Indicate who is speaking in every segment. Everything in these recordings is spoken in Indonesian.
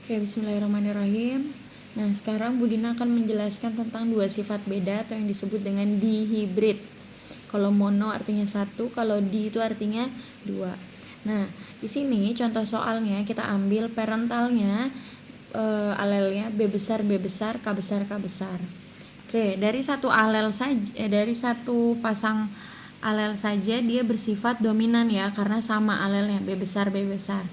Speaker 1: Oke, bismillahirrahmanirrahim. Nah, sekarang Budina akan menjelaskan tentang dua sifat beda atau yang disebut dengan dihibrid. Kalau mono artinya satu, kalau di itu artinya dua. Nah, di sini contoh soalnya kita ambil parentalnya, alelnya B besar, K besar, K besar. Oke, dari satu alel saja, dari satu pasang alel saja dia bersifat dominan ya, karena sama alelnya B besar, K besar,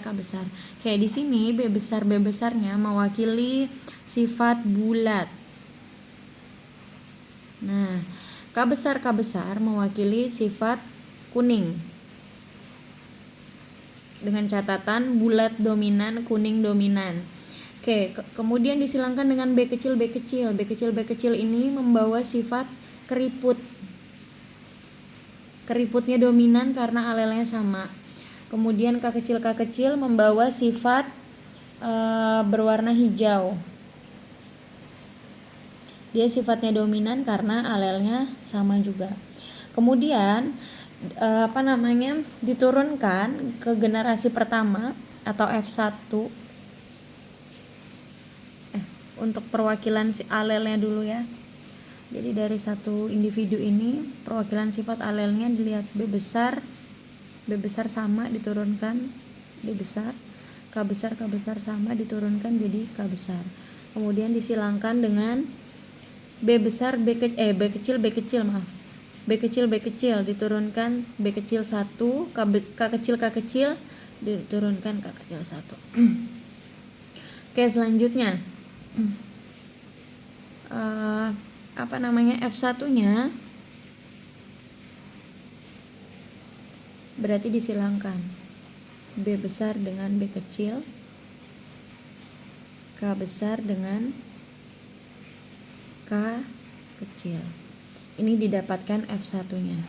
Speaker 1: K besar. Oke, di sini B besarnya mewakili sifat bulat. Nah, K besar mewakili sifat kuning. Dengan catatan bulat dominan, kuning dominan. Oke, kemudian disilangkan dengan B kecil. B kecil ini membawa sifat keriput. Keriputnya dominan karena alelnya sama. Kemudian K kecil membawa sifat berwarna hijau. Dia sifatnya dominan karena alelnya sama juga. Kemudian diturunkan ke generasi pertama atau F1. Untuk perwakilan si alelnya dulu ya. Jadi dari satu individu ini perwakilan sifat alelnya dilihat B besar sama diturunkan B besar, K besar sama diturunkan jadi K besar. Kemudian disilangkan dengan B kecil diturunkan B kecil 1, K kecil diturunkan K kecil 1. Oke, selanjutnya F1-nya berarti disilangkan B besar dengan B kecil, K besar dengan K kecil. Ini didapatkan F1-nya.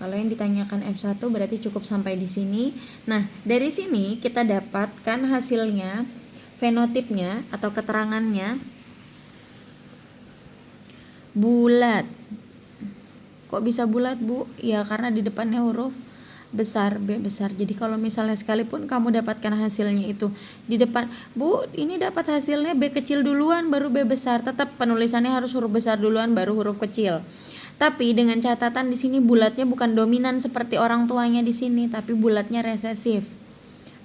Speaker 1: Kalau yang ditanyakan F1 berarti cukup sampai di sini. Nah, dari sini kita dapatkan hasilnya, fenotipnya atau keterangannya bulat. Kok bisa bulat, Bu? Ya karena di depannya huruf besar, B besar. Jadi kalau misalnya sekalipun kamu dapatkan hasilnya itu di depan, Bu, ini dapat hasilnya B kecil duluan baru B besar, tetap penulisannya harus huruf besar duluan baru huruf kecil. Tapi dengan catatan di sini bulatnya bukan dominan seperti orang tuanya di sini, tapi bulatnya resesif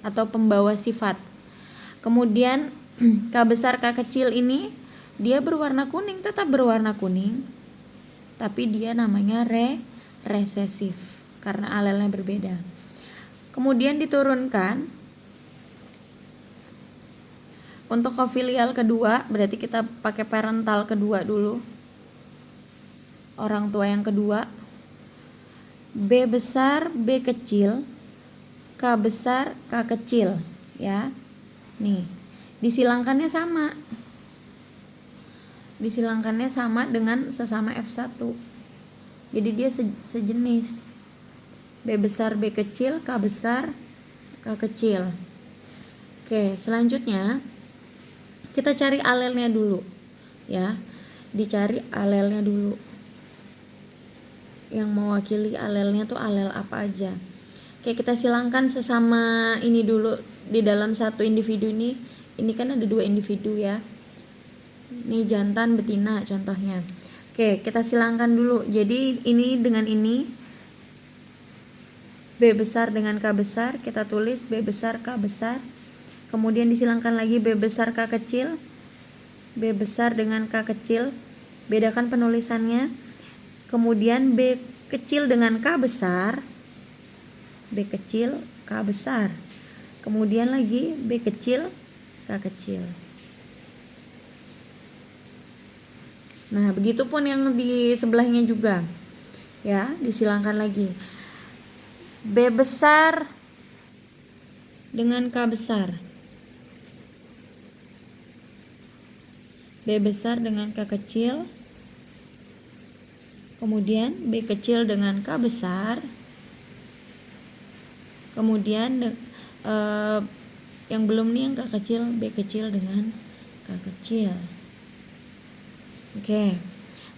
Speaker 1: atau pembawa sifat. Kemudian K besar K kecil ini dia berwarna kuning, tetap berwarna kuning, tapi dia namanya resesif karena alelnya berbeda. Kemudian diturunkan untuk kofilial kedua, berarti kita pakai parental kedua dulu, orang tua yang kedua, B besar B kecil, K besar K kecil ya. Nih, disilangkannya sama dengan sesama F1. Jadi dia sejenis. B besar B kecil, K besar K kecil. Oke, selanjutnya kita cari alelnya dulu ya. Dicari alelnya dulu. Yang mewakili alelnya tuh alel apa aja. Oke, kita silangkan sesama ini dulu. Di dalam satu individu ini kan ada dua individu ya. Ini jantan betina contohnya. Oke, kita silangkan dulu. Jadi ini dengan ini B besar dengan K besar, kita tulis B besar K besar. Kemudian disilangkan lagi B besar K kecil, B besar dengan K kecil. Bedakan penulisannya. Kemudian B kecil dengan K besar, B kecil K besar. Kemudian lagi B kecil K kecil. Nah, begitupun yang di sebelahnya juga. Ya, disilangkan lagi. B besar dengan K besar. B besar dengan K kecil. Kemudian B kecil dengan K besar. Kemudian yang belum nih yang K kecil, B kecil dengan K kecil. Oke.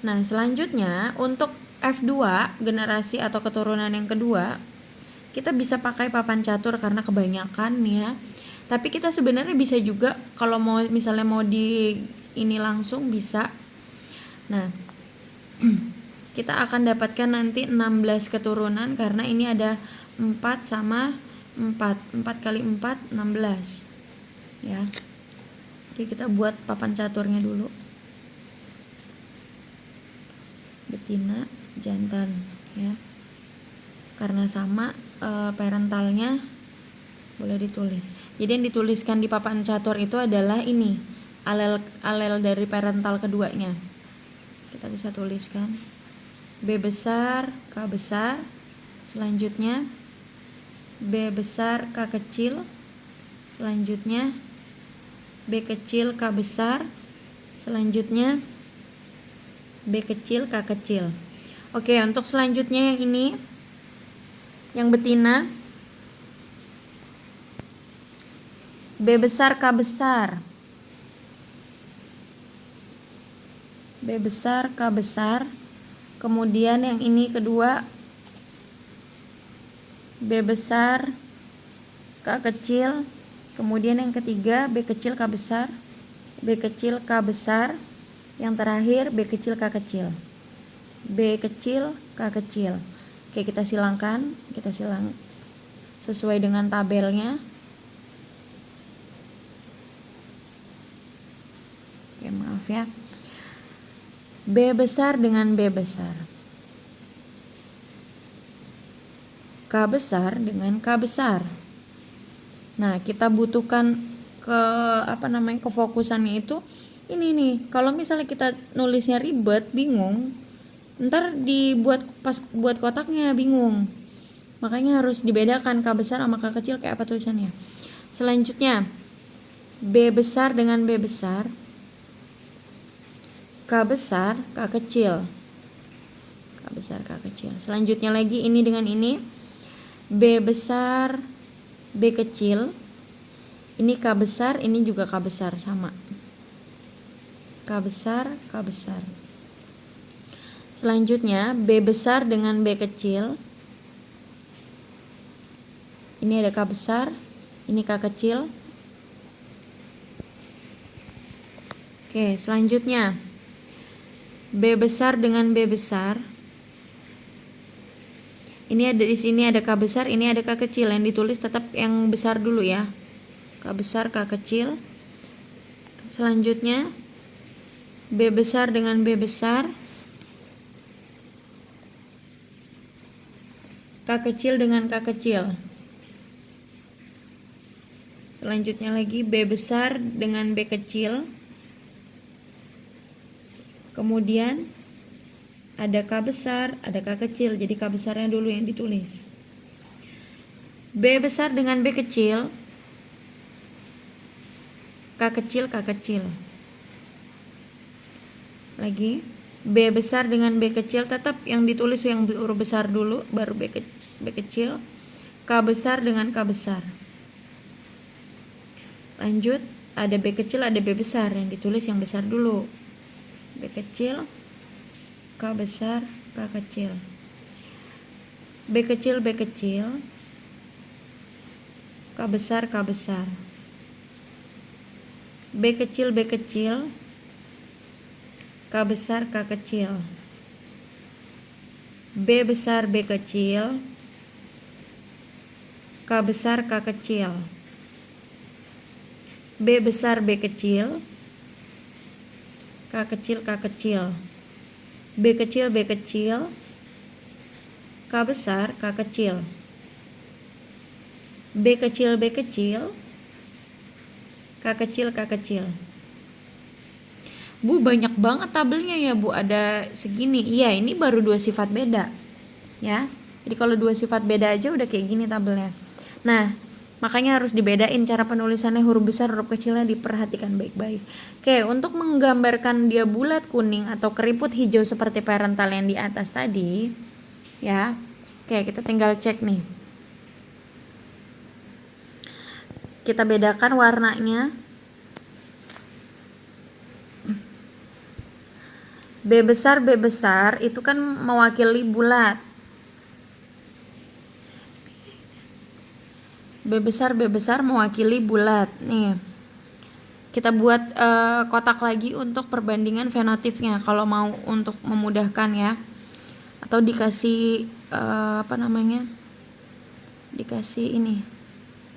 Speaker 1: Nah, selanjutnya untuk F2 generasi atau keturunan yang kedua, kita bisa pakai papan catur karena kebanyakan ya Tapi kita sebenarnya bisa juga kalau mau misalnya mau di ini langsung bisa. Nah, kita akan dapatkan nanti 16 keturunan karena ini ada 4 sama 4. 4 kali 4 16. Ya. Oke, kita buat papan caturnya dulu. Betina, jantan, ya. Karena sama parentalnya boleh ditulis. Jadi yang dituliskan di papan catur itu adalah ini, alel dari parental keduanya. Kita bisa tuliskan B besar, K besar. Selanjutnya B besar, K kecil. Selanjutnya B kecil, K besar. Selanjutnya B kecil, K kecil. Oke, untuk selanjutnya yang ini, yang betina, B besar, K besar. B besar, K besar. Kemudian yang ini kedua, B besar, K kecil. Kemudian yang ketiga, B kecil, K besar. B kecil, K besar. Yang terakhir, B kecil, K kecil. B kecil, K kecil. Oke, kita silangkan. Kita silang sesuai dengan tabelnya. Oke, maaf ya. B besar dengan B besar. K besar dengan K besar. Nah, kita butuhkan kefokusannya itu ini nih. Kalau misalnya kita nulisnya ribet, bingung, ntar dibuat pas buat kotaknya bingung. Makanya harus dibedakan K besar sama K kecil kayak apa tulisannya. Selanjutnya B besar dengan B besar. K besar, K kecil. K besar, K kecil. Selanjutnya lagi ini dengan ini. B besar, B kecil. Ini K besar, ini juga K besar, sama. K besar, K besar. Selanjutnya B besar dengan B kecil. Ini ada K besar, ini K kecil. Oke, selanjutnya B besar dengan B besar. Ini ada di sini ada K besar, ini ada K kecil. Yang ditulis tetap yang besar dulu ya. K besar, K kecil. Selanjutnya B besar dengan B besar. K kecil dengan K kecil. Selanjutnya lagi B besar dengan B kecil. Kemudian ada K besar, ada K kecil. Jadi K besarnya dulu yang ditulis. B besar dengan B kecil. K kecil, K kecil. Lagi B besar dengan B kecil, tetap yang ditulis yang huruf besar dulu, baru B kecil. K besar dengan K besar. Lanjut, ada B kecil, ada B besar, yang ditulis yang besar dulu. B kecil, K besar, K kecil. B kecil, B kecil. K besar, K besar. B kecil, B kecil. K besar, K kecil. B besar, B kecil. K besar, K kecil. B besar, B kecil. K kecil, K kecil. B kecil, B kecil. K besar, K kecil. B kecil, B kecil. K kecil, K kecil. Bu, banyak banget tabelnya ya Bu, ada segini. Iya, ini baru 2 sifat beda ya. Jadi kalau 2 sifat beda aja udah kayak gini tabelnya. Nah, makanya harus dibedain cara penulisannya, huruf besar, huruf kecilnya diperhatikan baik-baik. Oke, untuk menggambarkan dia bulat kuning atau keriput hijau seperti parental yang di atas tadi ya. Oke, kita tinggal cek nih. Kita bedakan warnanya. B besar itu kan mewakili bulat. B B besar mewakili bulat. Nih, kita buat kotak lagi untuk perbandingan fenotipnya kalau mau untuk memudahkan ya. Atau dikasih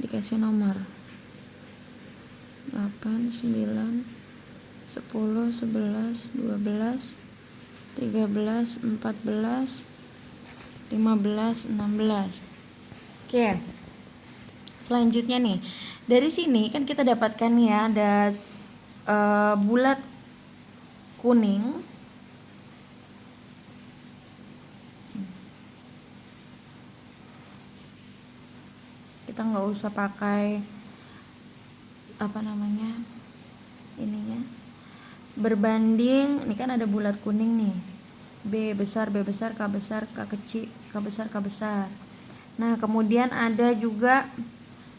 Speaker 1: dikasih nomor 8, 9, 10, 11, 12, 13, 14, 15, 16. Oke. Selanjutnya nih, dari sini kan kita dapatkan ya ada bulat kuning, kita nggak usah pakai ininya, berbanding. Ini kan ada bulat kuning nih, B besar, K besar, K kecil, K besar. Nah kemudian ada juga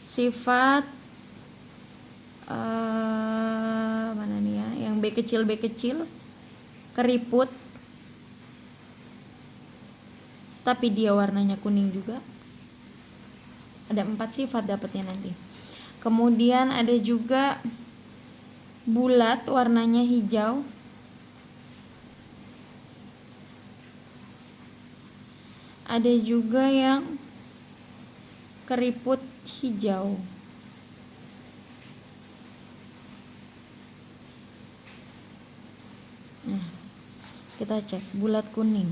Speaker 1: sifat mana nih ya, yang B kecil keriput, tapi dia warnanya kuning juga. Ada 4 sifat dapatnya nanti. Kemudian ada juga bulat warnanya hijau, ada juga yang keriput hijau. Nah, kita cek bulat kuning.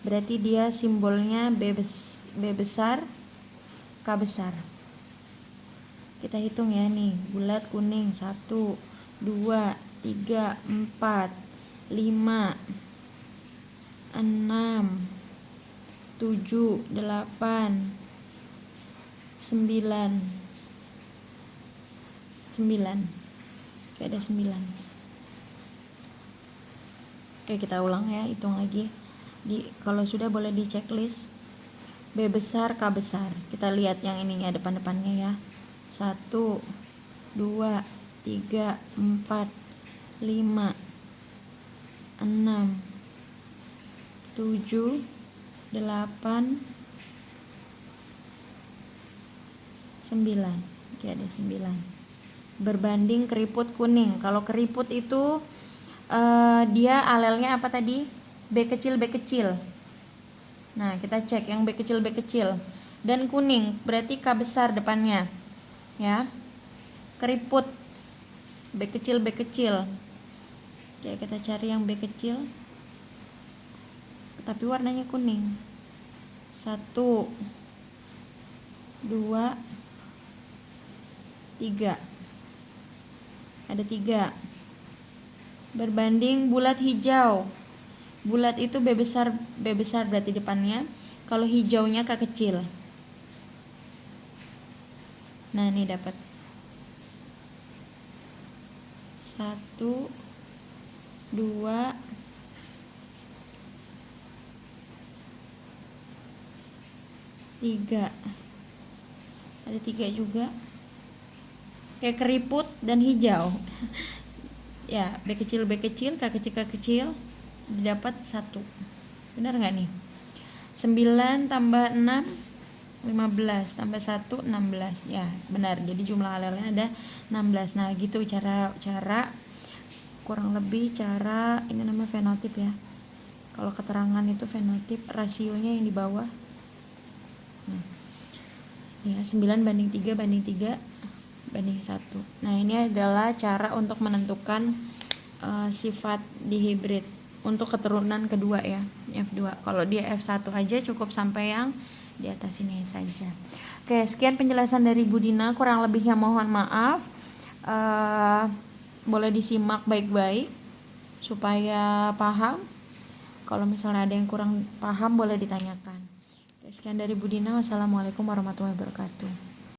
Speaker 1: Berarti dia simbolnya B besar, K besar. Kita hitung ya nih, bulat kuning 1, 2, 3, 4, 5, 6, 7, 8, 9. Oke, ada 9. Oke, kita ulang ya, hitung lagi. Kalau sudah boleh di checklist. B besar, K besar. Kita lihat yang ininya depan-depannya ya. 1, 2, 3, 4, 5, 6, 7, 8, 9. Oke, ada 9. Berbanding keriput kuning. Kalau keriput itu dia alelnya apa tadi? B kecil. Nah, kita cek yang B kecil. Dan kuning berarti K besar depannya. Ya. Keriput B kecil. Oke, kita cari yang B kecil. Tapi warnanya kuning. 1, 2, 3. Ada 3. Berbanding bulat hijau. Bulat itu B besar berarti depannya. Kalau hijaunya K kecil. Nah, ini dapat 1, 2, 3. Ada 3 juga. Kayak keriput dan hijau. Ya, B kecil, K kecil, didapat 1. Benar nggak nih? 9 tambah 6, 15 tambah 1, 16. Ya, benar. Jadi jumlah alelnya ada 16. Nah, gitu cara kurang lebih cara ini namanya fenotip ya. Kalau keterangan itu fenotip, rasionya yang di bawah. Ya, 9:3 banding 3 banding 1. Nah, ini adalah cara untuk menentukan sifat di hibrid untuk keturunan kedua ya, F2. Kalau dia F1 aja cukup sampai yang di atas ini saja. Oke, sekian penjelasan dari Bu Dina, kurang lebihnya mohon maaf. Boleh disimak baik-baik supaya paham. Kalau misalnya ada yang kurang paham boleh ditanyakan. Oke, sekian dari Bu Dina. Wassalamualaikum warahmatullahi wabarakatuh.